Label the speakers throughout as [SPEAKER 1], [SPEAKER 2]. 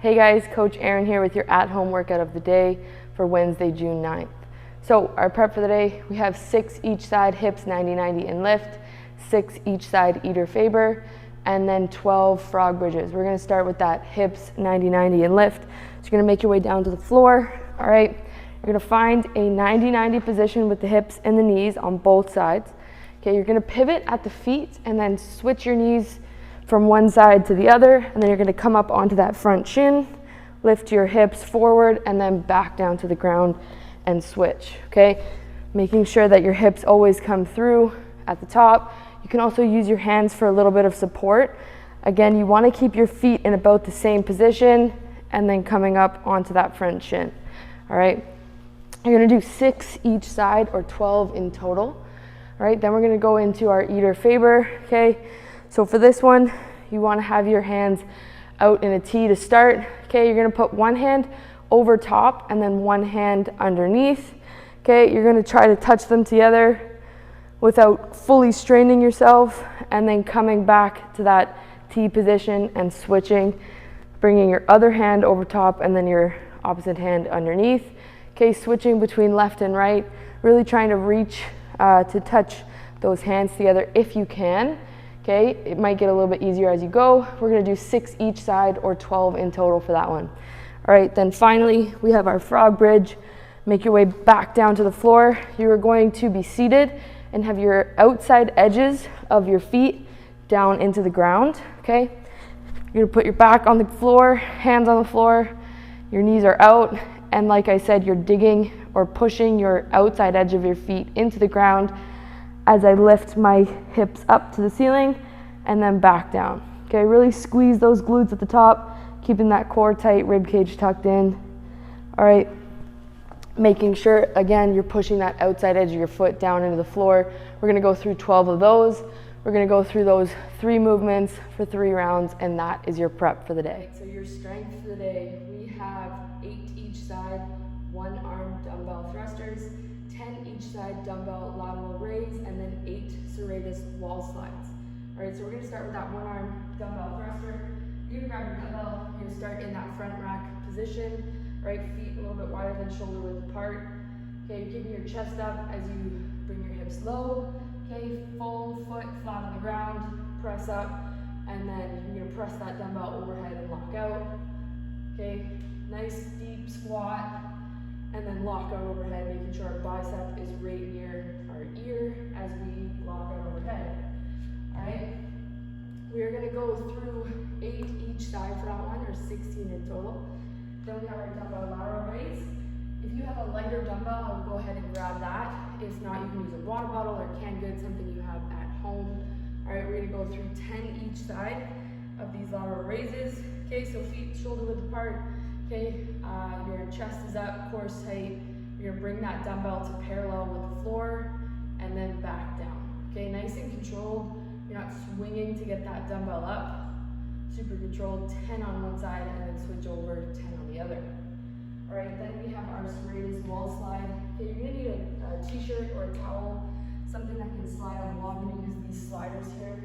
[SPEAKER 1] Hey guys, Coach Aaron here with your at-home workout of the day for Wednesday, June 9th. So our prep for the day, we have 6 each side hips 90-90 and lift, 6 each side Eater Faber, and then 12 frog bridges. We're gonna start with that hips 90-90 and lift. So you're gonna make your way down to the floor, all right? You're gonna find a 90-90 position with the hips and the knees on both sides. Okay, you're gonna pivot at the feet and then switch your knees from one side to the other, and then you're gonna come up onto that front shin, lift your hips forward, and then back down to the ground and switch, okay? Making sure that your hips always come through at the top. You can also use your hands for a little bit of support. Again, you wanna keep your feet in about the same position and then coming up onto that front shin, all right? You're gonna do 6 each side or 12 in total, all right? Then we're gonna go into our Eater Faber, okay? So for this one, you want to have your hands out in a T to start. Okay, you're going to put one hand over top and then one hand underneath. Okay, you're going to try to touch them together without fully straining yourself, and then coming back to that T position and switching, bringing your other hand over top and then your opposite hand underneath. Okay, switching between left and right, really trying to reach to touch those hands together if you can. Okay, it might get a little bit easier as you go. We're gonna do 6 each side or 12 in total for that one. All right, then finally, we have our frog bridge. Make your way back down to the floor. You are going to be seated and have your outside edges of your feet down into the ground, okay? You're gonna put your back on the floor, hands on the floor, your knees are out, and like I said, you're digging or pushing your outside edge of your feet into the ground as I lift my hips up to the ceiling and then back down. Okay, really squeeze those glutes at the top, keeping that core tight, rib cage tucked in. All right, making sure, again, you're pushing that outside edge of your foot down into the floor. We're gonna go through 12 of those. We're gonna go through those 3 movements for 3 rounds, and that is your prep for the day. So your strength for the day, we have 8 each side, 1 arm dumbbell thrusters, 10 each side dumbbell lateral raise, and then 8 serratus wall slides. All right, so we're gonna start with that 1 arm dumbbell thruster. You're gonna grab your dumbbell, you're gonna start in that front rack position, right? Feet a little bit wider than shoulder width apart. Okay, you're keeping your chest up as you bring your hips low. Okay, full foot flat on the ground, press up, and then you're gonna press that dumbbell overhead and lock out. Okay, nice deep squat. And then lock out overhead, making sure our bicep is right near our ear as we lock out overhead. All right, we are gonna go through 8 each side for that one, or 16 in total. Then we have our dumbbell lateral raise. If you have a lighter dumbbell, I would go ahead and grab that. If not, you can use a water bottle or canned goods, something you have at home. All right, we're gonna go through 10 each side of these lateral raises. Okay, so feet shoulder width apart. Okay, your chest is up, core tight. You're gonna bring that dumbbell to parallel with the floor and then back down. Okay, nice and controlled. You're not swinging to get that dumbbell up. Super controlled, 10 on one side and then switch over 10 on the other. All right, then we have our serratus wall slide. Okay, you're gonna need a t-shirt or a towel, something that can slide on the wall. I'm gonna use these sliders here.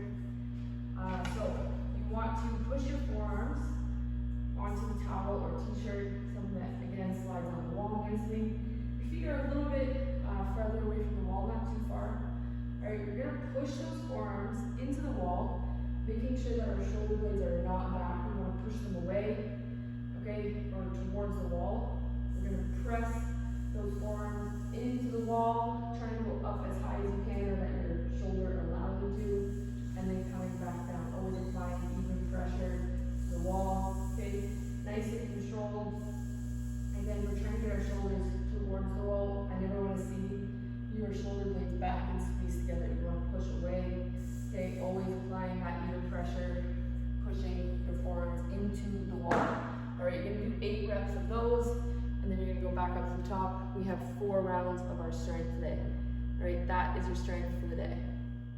[SPEAKER 1] So you want to push your forearms onto the towel or t-shirt, something that again slides on the wall nicely. Your feet are a little bit farther away from the wall, not too far. All right, you're gonna push those forearms into the wall, making sure that our shoulder blades are not back. We wanna push them away, okay, or towards the wall. We're gonna press those forearms into the wall, trying to go up as high as you can or that your shoulder allows you to, and then coming back down, always applying even pressure to the wall. Okay, nice and controlled. Again, we're trying to get our shoulders towards the wall. I never want to see your shoulder blades back and squeeze together. You want to push away. Okay, always applying that even pressure, pushing your forearms into the wall. All right, you're gonna do 8 reps of those, and then you're gonna go back up to the top. We have 4 rounds of our strength today. All right, that is your strength for the day.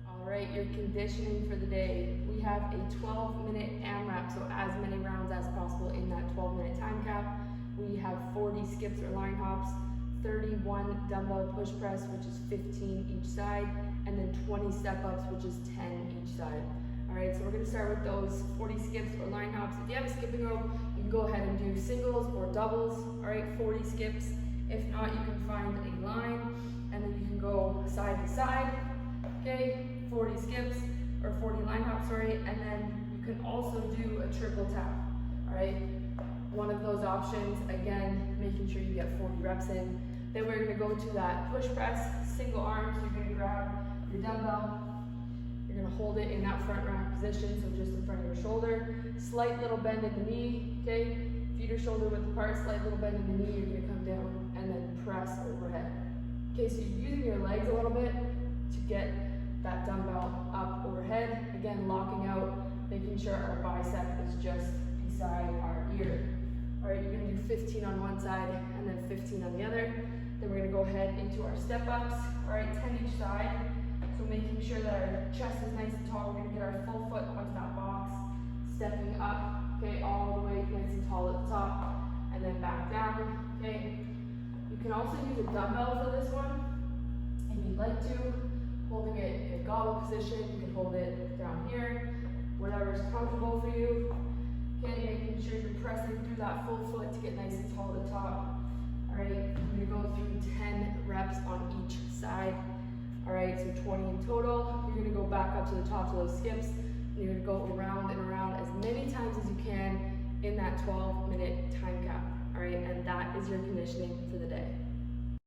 [SPEAKER 1] All right, your conditioning for the day. We have a 12-minute AMRAP, so as many rounds as possible in that 12-minute time cap. We have 40 skips or line hops, 31 dumbbell push press, which is 15 each side, and then 20 step-ups, which is 10 each side. All right, so we're gonna start with those 40 skips or line hops. If you have a skipping rope, you can go ahead and do singles or doubles, all right, 40 skips. If not, you can find a line, and then you can go side to side, okay, 40 skips, or 40 line hops, sorry, and then you can also do a triple tap, all right? One of those options, again, making sure you get 40 reps in. Then we're gonna go to that push press, single arms. You're gonna grab your dumbbell. You're gonna hold it in that front rack position, so just in front of your shoulder. Slight little bend in the knee, okay? Feet or shoulder width apart, slight little bend in the knee. You're gonna come down and then press overhead. Okay, so you're using your legs a little bit to get that dumbbell up overhead. Again, locking out, making sure our bicep is just beside our ear. All right, you're gonna do 15 on one side and then 15 on the other. Then we're gonna go ahead into our step ups. All right, 10 each side. So making sure that our chest is nice and tall. We're gonna get our full foot onto that box, stepping up, okay, all the way nice and tall at the top, and then back down, okay. You can also use a dumbbell for this one, if you'd like to. Holding it in gobble position, you can hold it down here, whatever is comfortable for you. Okay, making sure you're pressing through that full foot to get nice and tall at the top. All right, we're gonna go through 10 reps on each side. All right, so 20 in total. You're gonna go back up to the tops of those skips, and you're gonna go around and around as many times as you can in that 12-minute time cap. All right, and that is your conditioning for the day.